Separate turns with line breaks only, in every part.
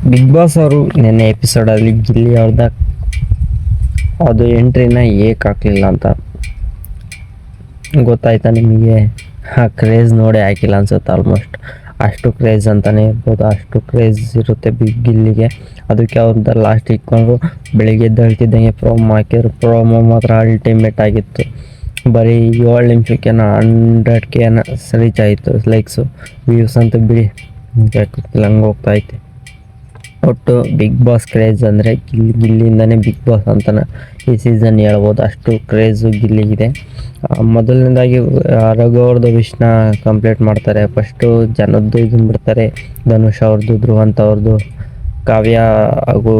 Big boss ಅವರು ನಿನ್ನೆ ಎಪಿಸೋಡಲ್ಲಿ ಗಿಲ್ಲಿ ಅವ್ರದ ಅದು ಎಂಟ್ರಿನ ಏಕೆ ಹಾಕಲಿಲ್ಲ ಅಂತ ಗೊತ್ತಾಯ್ತಾ ನಿಮಗೆ? ಆ ಕ್ರೇಜ್ ನೋಡಿ ಹಾಕಿಲ್ಲ ಅನ್ಸುತ್ತೆ. ಆಲ್ಮೋಸ್ಟ್ ಅಷ್ಟು ಕ್ರೇಜ್ ಅಂತಲೇ ಇರ್ಬೋದು, ಅಷ್ಟು ಕ್ರೇಜ್ ಇರುತ್ತೆ ಬಿಗ್ ಗಿಲ್ಲಿಗೆ. ಅದಕ್ಕೆ ಅವ್ರದ್ದು ಲಾಸ್ಟ್ ಇಟ್ಕೊಂಡು ಬೆಳಿಗ್ಗೆ ಎದ್ದೇಳ್ತಿದ್ದಂಗೆ ಪ್ರೋಮೋ ಹಾಕಿದ್ರು. ಪ್ರೋಮೋ ಮಾತ್ರ ಅಲ್ಟಿಮೇಟ್ ಆಗಿತ್ತು. ಬರೀ 7 ನಿಮಿಷಕ್ಕೆ 100K ರೀಚ್ ಆಯಿತು ಲೈಕ್ಸು. ವ್ಯೂಸ್ ಅಂತೂ ಬಿಡಿ ಹಂಗೆ ಹೋಗ್ತಾ ಐತೆ. ಒಟ್ಟು ಬಿಗ್ ಬಾಸ್ ಕ್ರೇಜ್ ಅಂದರೆ ಗಿಲ್ಲಿಯಿಂದನೇ ಬಿಗ್ ಬಾಸ್ ಅಂತಲೇ ಈ ಸೀಸನ್ ಹೇಳ್ಬೋದು. ಅಷ್ಟು ಕ್ರೇಜು ಗಿಲ್ಲಿಗಿದೆ. ಮೊದಲನೇದಾಗಿ ರಘು ಅವ್ರದ್ದು ವಿಶ್ನ ಕಂಪ್ಲೀಟ್ ಮಾಡ್ತಾರೆ. ಫಸ್ಟು ಜನದ್ದು ಇದನ್ನು ಬಿಡ್ತಾರೆ. ಧನುಷ್ ಅವ್ರದ್ದು, ಧ್ರುವಂತ್ ಅವ್ರದ್ದು, ಕಾವ್ಯ ಹಾಗೂ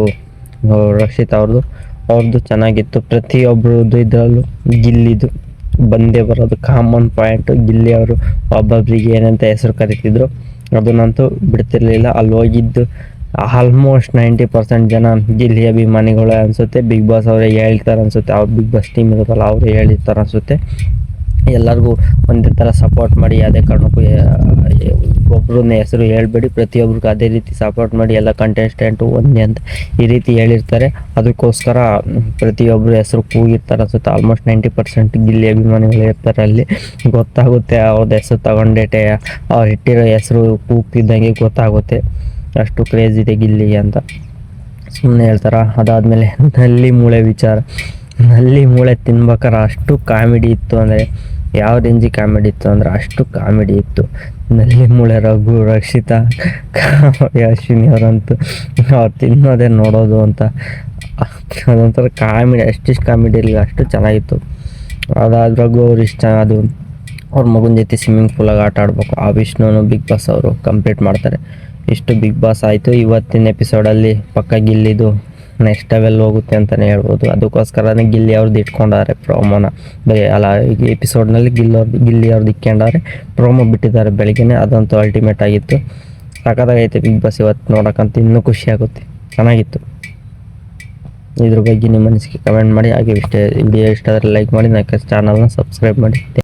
ರಕ್ಷಿತ್ ಅವ್ರದ್ದು ಚೆನ್ನಾಗಿತ್ತು. ಪ್ರತಿಯೊಬ್ಬರದ್ದು ಇದರಲ್ಲೂ ಗಿಲ್ಲಿದು ಬಂದೇ ಬರೋದು ಕಾಮನ್ ಪಾಯಿಂಟು. ಗಿಲ್ಲಿ ಅವರು ಒಬ್ಬೊಬ್ಬರಿಗೆ ಏನಂತ ಹೆಸರು ಕರಿತಿದ್ರು ಅದನ್ನಂತೂ ಬಿಡ್ತಿರ್ಲಿಲ್ಲ. ಅಲ್ಲಿ ಹೋಗಿದ್ದು ಆಲ್ಮೋಸ್ಟ್ 90% ಜನ ಗಿಲ್ಲಿ ಅಭಿಮಾನಿಗಳು ಅನಿಸುತ್ತೆ. ಬಿಗ್ ಬಾಸ್ ಅವರೇ ಹೇಳ್ತಾರೆ ಅನಿಸುತ್ತೆ, ಅವ್ರು ಬಿಗ್ ಬಾಸ್ ಟೀಮ್ ಇರೋದಲ್ಲ ಅವರೇ ಹೇಳಿರ್ತಾರೆ ಅನಿಸುತ್ತೆ. ಎಲ್ಲರಿಗೂ ಒಂದೇ ಥರ ಸಪೋರ್ಟ್ ಮಾಡಿ, ಯಾವುದೇ ಕಾರಣಕ್ಕೂ ಒಬ್ಬರನ್ನ ಹೆಸರು ಹೇಳ್ಬೇಡಿ, ಪ್ರತಿಯೊಬ್ರಿಗೂ ಅದೇ ರೀತಿ ಸಪೋರ್ಟ್ ಮಾಡಿ, ಎಲ್ಲ ಕಂಟೆಸ್ಟೆಂಟು ಒಂದೇ ಅಂತ ಈ ರೀತಿ ಹೇಳಿರ್ತಾರೆ. ಅದಕ್ಕೋಸ್ಕರ ಪ್ರತಿಯೊಬ್ಬರು ಹೆಸರು ಕೂಗಿರ್ತಾರೆ ಅನಿಸುತ್ತೆ. ಆಲ್ಮೋಸ್ಟ್ 90% ಗಿಲ್ಲಿ ಅಭಿಮಾನಿಗಳು ಇರ್ತಾರೆ ಅಲ್ಲಿ. ಗೊತ್ತಾಗುತ್ತೆ ಅವ್ರದ್ದು ಹೆಸರು ತಗೊಂಡೇಟೆ ಅವ್ರು ಇಟ್ಟಿರೋ ಹೆಸರು ಕೂಗ್ತಿದ್ದಂಗೆ ಗೊತ್ತಾಗುತ್ತೆ ಅಷ್ಟು ಕ್ರೇಜ್ ಇದೆ ಗಿಲ್ಲಿಗೆ ಅಂತ ಸುಮ್ಮನೆ ಹೇಳ್ತಾರೆ. ಅದಾದಮೇಲೆ ನಲ್ಲಿ ಮೂಳೆ ವಿಚಾರ. ನಲ್ಲಿ ಮೂಳೆ ತಿನ್ಬೇಕಾರೆ ಅಷ್ಟು ಕಾಮಿಡಿ ಇತ್ತು ಅಂದರೆ ಯಾವ ರೇಂಜಿಗೆ ಕಾಮಿಡಿ ಇತ್ತು ಅಂದರೆ ಅಷ್ಟು ಕಾಮಿಡಿ ಇತ್ತು. ನಲ್ಲಿ ಮೂಳೆ ರಘು, ರಕ್ಷಿತಾ, ಅಶ್ವಿನಿ ಅವರಂತೂ ಅವ್ರು ತಿನ್ನೋದೇ ನೋಡೋದು ಅಂತ ಅದೊಂಥರ ಕಾಮಿಡಿ. ಅಷ್ಟಿಷ್ಟು ಕಾಮಿಡಿ ಇರಲಿಲ್ಲ, ಅಷ್ಟು ಚೆನ್ನಾಗಿತ್ತು. ಅದಾದ ರಘು ಅವ್ರು ಇಷ್ಟ, ಅದು ಅವ್ರ ಮಗನ ಜೊತೆ ಸ್ವಿಮ್ಮಿಂಗ್ ಪೂಲಾಗ ಆಟ ಆಡಬೇಕು. ಆ ವಿಷ್ಣುನು ಬಿಗ್ ಬಾಸ್ ಅವರು ಕಂಪ್ಲೀಟ್ ಮಾಡ್ತಾರೆ. ಇಷ್ಟು ಬಿಗ್ ಬಾಸ್ ಆಯಿತು. ಇವತ್ತಿನ ಎಪಿಸೋಡಲ್ಲಿ ಪಕ್ಕ ಗಿಲ್ಲಿದು ನೆಕ್ಸ್ಟ್ ಲೆವೆಲ್ ಹೋಗುತ್ತೆ ಅಂತಲೇ ಹೇಳ್ಬೋದು. ಅದಕ್ಕೋಸ್ಕರನೇ ಗಿಲ್ಲಿ ಅವ್ರದ್ದು ಇಟ್ಕೊಂಡಾರೆ ಪ್ರೋಮೋನ. ಅಲ್ಲ, ಈ ಎಪಿಸೋಡ್ನಲ್ಲಿ ಗಿಲ್ಲಿ ಅವ್ರದ್ದು ಇಟ್ಕೊಂಡಾರೆ, ಪ್ರೋಮೋ ಬಿಟ್ಟಿದ್ದಾರೆ ಬೆಳಗ್ಗೆನೇ. ಅದಂತೂ ಅಲ್ಟಿಮೇಟ್ ಆಗಿತ್ತು. ಸಖತ್ತಾಗೈತೆ ಬಿಗ್ ಬಾಸ್ ಇವತ್ತು ನೋಡೋಕ್ಕಂತೂ ಇನ್ನೂ ಖುಷಿ ಆಗುತ್ತೆ, ಚೆನ್ನಾಗಿತ್ತು. ಇದ್ರ ಬಗ್ಗೆ ನಿಮ್ಮ ಅನಿಸಿಕೆ ಕಮೆಂಟ್ ಮಾಡಿ. ಹಾಗೆ ವಿಡಿಯೋ ಇಷ್ಟ ಆದರೆ ಲೈಕ್ ಮಾಡಿ, ನನ್ನ ಚಾನಲ್ನ ಸಬ್ಸ್ಕ್ರೈಬ್ ಮಾಡಿ.